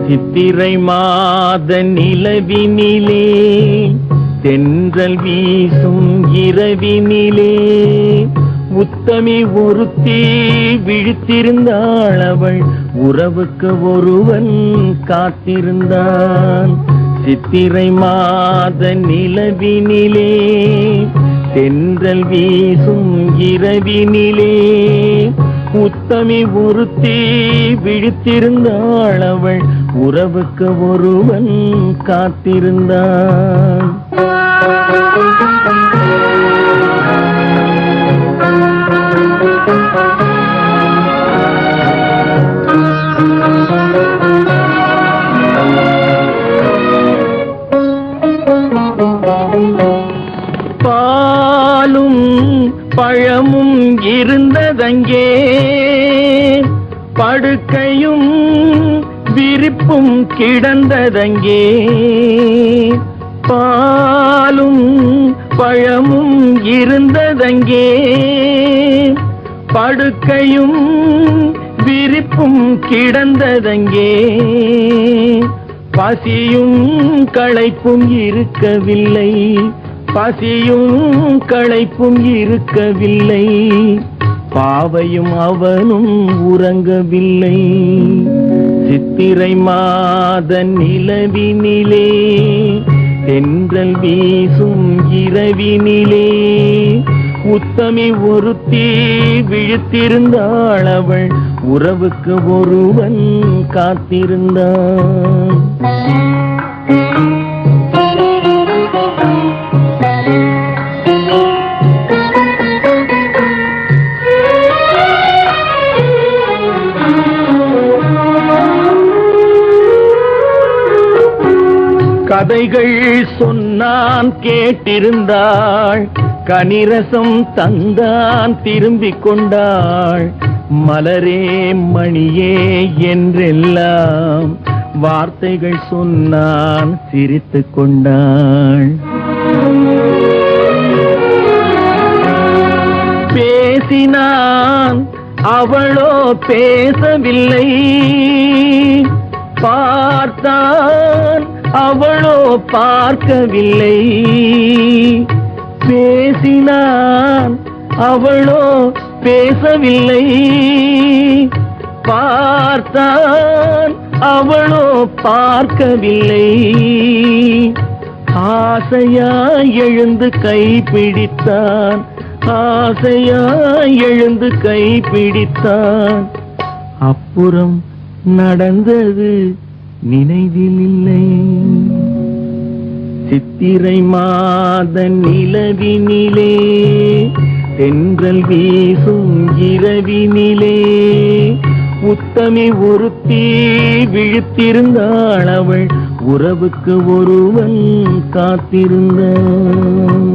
சித்திரை மாத நிலவினிலே தென்றல் வீசும் இரவினிலே உத்தமி ஒருத்தி விழித்திருந்தாள். அவள் உறவுக்கு ஒருவன் காத்திருந்தான். சித்திரை மாத நிலவினிலே தென்றல் வீசும் இரவினிலே உத்தமி ஒருத்தி விழித்திருந்தாள். அவள் உறவுக்கு ஒருவன் காத்திருந்தான். பாலும் பழமும் இருந்ததங்கே, படுக்கையும் விரிப்பும் கிடந்ததங்கே. பாலும் பழமும் இருந்ததங்கே, படுக்கையும் விரிப்பும் கிடந்ததங்கே. பசியும் களைப்பும் இருக்கவில்லை, பசியும் களைப்பும் இருக்கவில்லை. பாவையும் அவனும் உறங்கவில்லை. சித்திரை மாத நிலவினிலே தென்றல் வீசும் இரவினிலே உத்தமி ஒருத்தி விழித்திருந்தாள். அவள் உறவுக்கு ஒருவன் காத்திருந்தான். கதைகள் சொன்னான் கேட்டிருந்தாள், கனிரசம் தந்தான் திரும்பிக் கொண்டாள். மலரே மணியே என்றெல்லாம் வார்த்தைகள் சொன்னான் சிரித்துக் கொண்டாள். பேசினான் அவளோ பேசவில்லை, பார்த்தான் அவளோ பார்க்கவில்லை. பேசினான் அவளோ பேசவில்லை, பார்த்தான் அவளோ பார்க்கவில்லை. ஆசையாய் எழுந்து கைப்பிடித்தான், ஆசையாய் எழுந்து கைப்பிடித்தான். அப்புறம் நடந்தது நினைவில் இல்லை. சித்திரை மாத நிலவினிலே தென்றல் வீசும் இரவினிலே உத்தமி ஒருத்தி விழித்திருந்தாள். அவள் உறவுக்கு ஒருவன் காத்திருந்தான்.